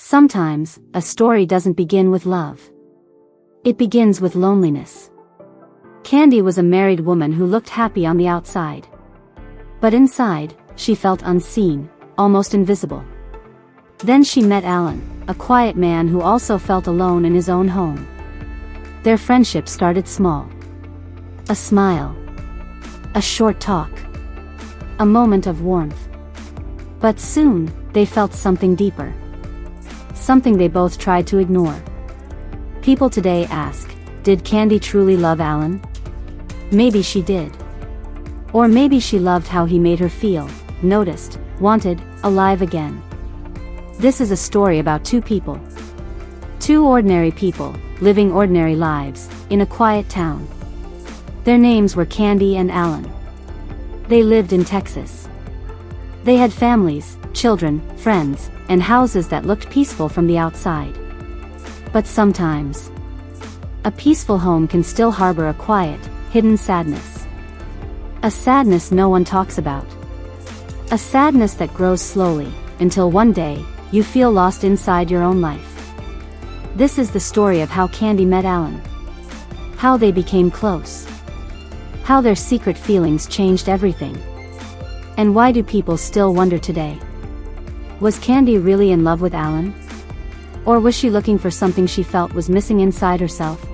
Sometimes, a story doesn't begin with love. It begins with loneliness. Candy was a married woman who looked happy on the outside. But inside, she felt unseen, almost invisible. Then she met Allan, a quiet man who also felt alone in his own home. Their friendship started small. A smile. A short talk. A moment of warmth. But soon, they felt something deeper. Something they both tried to ignore. People today ask, did Candy truly love Allan? Maybe she did. Or maybe she loved how he made her feel, noticed, wanted, alive again. This is a story about two people. Two ordinary people, living ordinary lives, in a quiet town. Their names were Candy and Allan. They lived in Texas. They had families, children, friends, and houses that looked peaceful from the outside. But sometimes, a peaceful home can still harbor a quiet, hidden sadness. A sadness no one talks about. A sadness that grows slowly, until one day, you feel lost inside your own life. This is the story of how Candy met Allan. How they became close. How their secret feelings changed everything. And why do people still wonder today? Was Candy really in love with Allan? Or was she looking for something she felt was missing inside herself?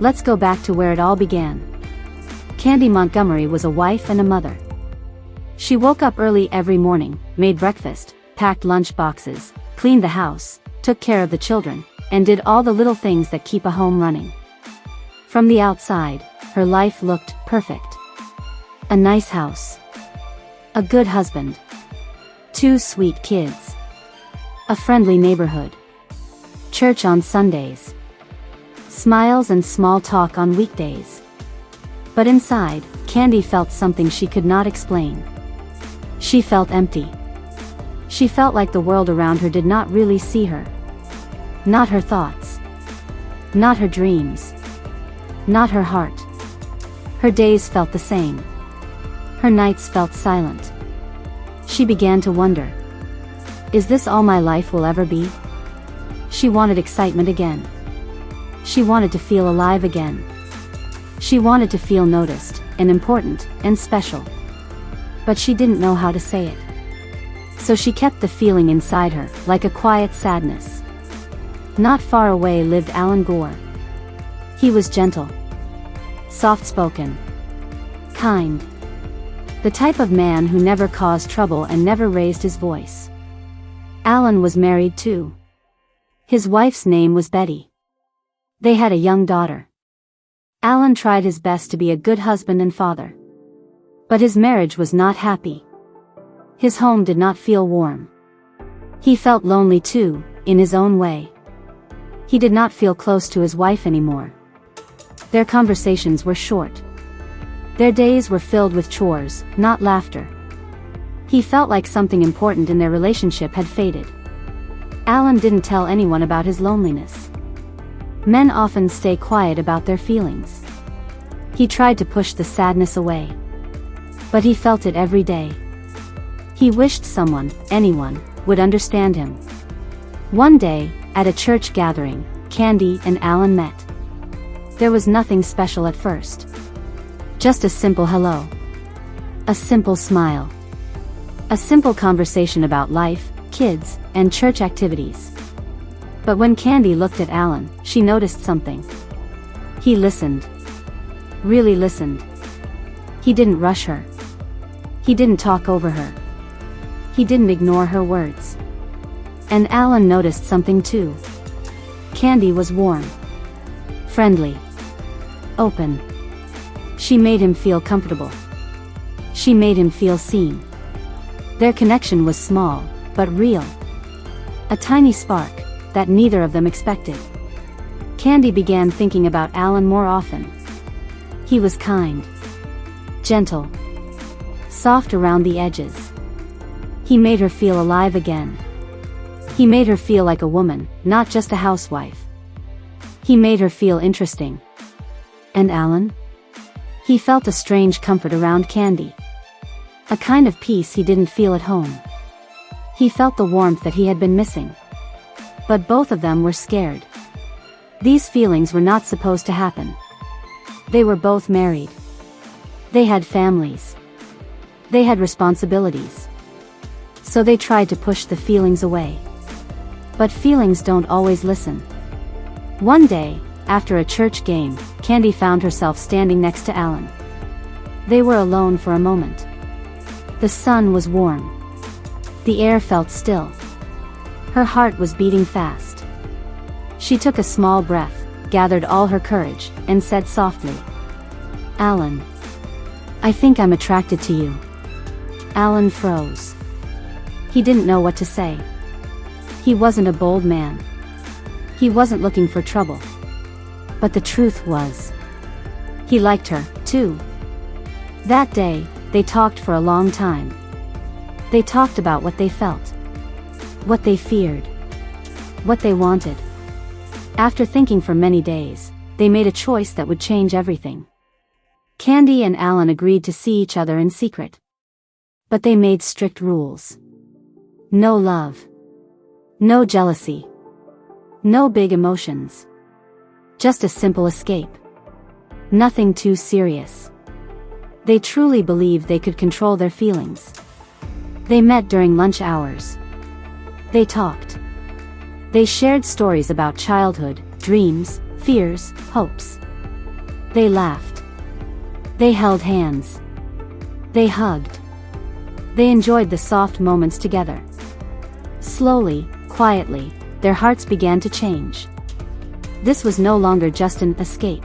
Let's go back to where it all began. Candy Montgomery was a wife and a mother. She woke up early every morning, made breakfast, packed lunch boxes, cleaned the house, took care of the children, and did all the little things that keep a home running. From the outside, her life looked perfect. A nice house. A good husband. 2 sweet kids. A friendly neighborhood. Church on Sundays. Smiles and small talk on weekdays. But inside, Candy felt something she could not explain. She felt empty. She felt like the world around her did not really see her. Not her thoughts. Not her dreams. Not her heart. Her days felt the same. Her nights felt silent. She began to wonder. Is this all my life will ever be? She wanted excitement again. She wanted to feel alive again. She wanted to feel noticed, and important, and special. But she didn't know how to say it. So she kept the feeling inside her, like a quiet sadness. Not far away lived Allan Gore. He was gentle. Soft-spoken. Kind. The type of man who never caused trouble and never raised his voice. Allan was married too. His wife's name was Betty. They had a young daughter. Allan tried his best to be a good husband and father. But his marriage was not happy. His home did not feel warm. He felt lonely too, in his own way. He did not feel close to his wife anymore. Their conversations were short. Their days were filled with chores, not laughter. He felt like something important in their relationship had faded. Allan didn't tell anyone about his loneliness. Men often stay quiet about their feelings. He tried to push the sadness away. But he felt it every day. He wished someone, anyone, would understand him. One day, at a church gathering, Candy and Allan met. There was nothing special at first. Just a simple hello. A simple smile. A simple conversation about life, kids, and church activities. But when Candy looked at Allan, she noticed something. He listened. Really listened. He didn't rush her. He didn't talk over her. He didn't ignore her words. And Allan noticed something too. Candy was warm. Friendly. Open. She made him feel comfortable. She made him feel seen. Their connection was small, but real. A tiny spark, that neither of them expected. Candy began thinking about Allan more often. He was kind. Gentle. Soft around the edges. He made her feel alive again. He made her feel like a woman, not just a housewife. He made her feel interesting. And Allan? He felt a strange comfort around Candy. A kind of peace he didn't feel at home. He felt the warmth that he had been missing. But both of them were scared. These feelings were not supposed to happen. They were both married. They had families. They had responsibilities. So they tried to push the feelings away. But feelings don't always listen. One day, after a church game, Candy found herself standing next to Allan. They were alone for a moment. The sun was warm. The air felt still. Her heart was beating fast. She took a small breath, gathered all her courage, and said softly, "Allan, I think I'm attracted to you." Allan froze. He didn't know what to say. He wasn't a bold man. He wasn't looking for trouble. But the truth was, he liked her, too. That day, they talked for a long time. They talked about what they felt, what they feared, what they wanted. After thinking for many days, they made a choice that would change everything. Candy and Allan agreed to see each other in secret. But they made strict rules. No love. No jealousy. No big emotions. Just a simple escape. Nothing too serious. They truly believed they could control their feelings. They met during lunch hours. They talked. They shared stories about childhood, dreams, fears, hopes. They laughed. They held hands. They hugged. They enjoyed the soft moments together. Slowly, quietly, their hearts began to change. This was no longer just an escape.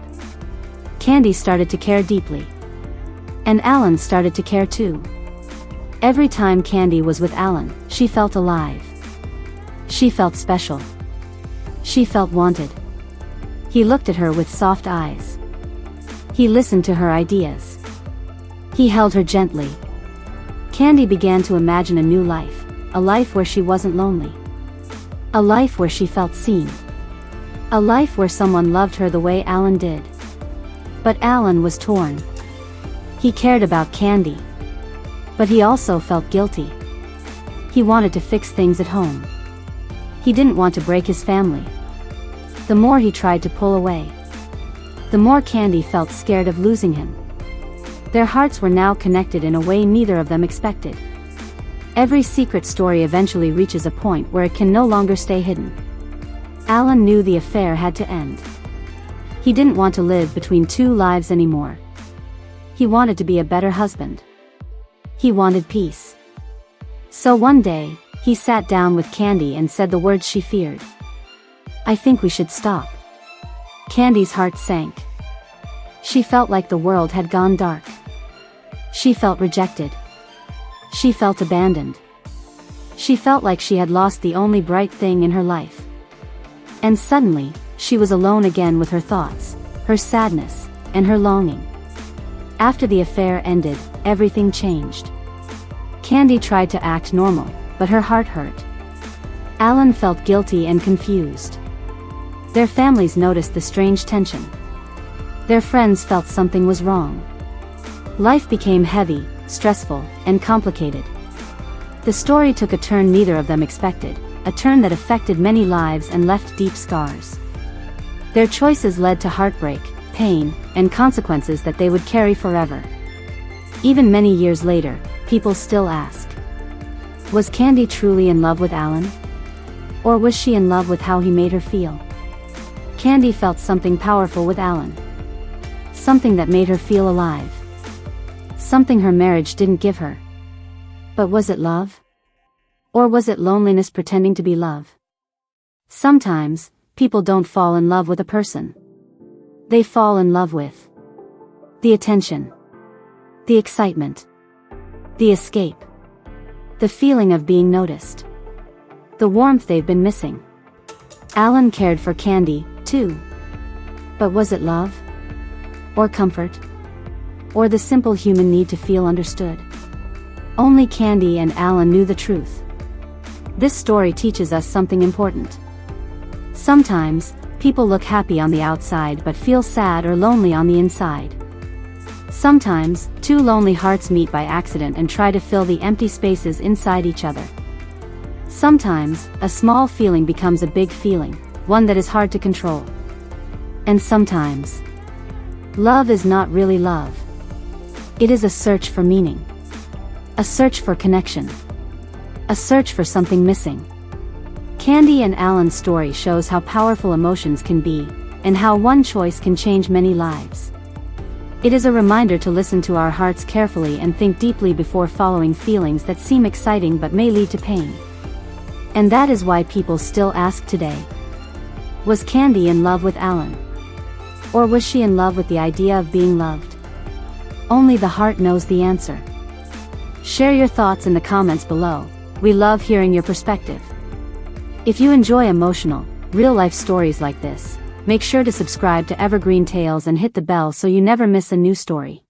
Candy started to care deeply. And Allan started to care too. Every time Candy was with Allan, she felt alive. She felt special. She felt wanted. He looked at her with soft eyes. He listened to her ideas. He held her gently. Candy began to imagine a new life, a life where she wasn't lonely. A life where she felt seen. A life where someone loved her the way Allan did. But Allan was torn. He cared about Candy. But he also felt guilty. He wanted to fix things at home. He didn't want to break his family. The more he tried to pull away, the more Candy felt scared of losing him. Their hearts were now connected in a way neither of them expected. Every secret story eventually reaches a point where it can no longer stay hidden. Allan knew the affair had to end. He didn't want to live between two lives anymore. He wanted to be a better husband. He wanted peace. So one day, he sat down with Candy and said the words she feared. "I think we should stop." Candy's heart sank. She felt like the world had gone dark. She felt rejected. She felt abandoned. She felt like she had lost the only bright thing in her life. And suddenly, she was alone again with her thoughts, her sadness, and her longing. After the affair ended, everything changed. Candy tried to act normal, but her heart hurt. Allan felt guilty and confused. Their families noticed the strange tension. Their friends felt something was wrong. Life became heavy, stressful, and complicated. The story took a turn neither of them expected, a turn that affected many lives and left deep scars. Their choices led to heartbreak, pain, and consequences that they would carry forever. Even many years later, people still ask, was Candy truly in love with Allan? Or was she in love with how he made her feel? Candy felt something powerful with Allan. Something that made her feel alive. Something her marriage didn't give her. But was it love? Or was it loneliness pretending to be love? Sometimes, people don't fall in love with a person. They fall in love with the attention, the excitement, the escape, the feeling of being noticed, the warmth they've been missing. Allan cared for Candy, too. But was it love? Or comfort? Or the simple human need to feel understood? Only Candy and Allan knew the truth. This story teaches us something important. Sometimes, people look happy on the outside but feel sad or lonely on the inside. Sometimes, two lonely hearts meet by accident and try to fill the empty spaces inside each other. Sometimes, a small feeling becomes a big feeling, one that is hard to control. And sometimes, love is not really love. It is a search for meaning. A search for connection. A search for something missing. Candy and Allan's story shows how powerful emotions can be, and how one choice can change many lives. It is a reminder to listen to our hearts carefully and think deeply before following feelings that seem exciting but may lead to pain. And that is why people still ask today. Was Candy in love with Allan? Or was she in love with the idea of being loved? Only the heart knows the answer. Share your thoughts in the comments below. We love hearing your perspective. If you enjoy emotional, real-life stories like this, make sure to subscribe to Evergreen Tales and hit the bell so you never miss a new story.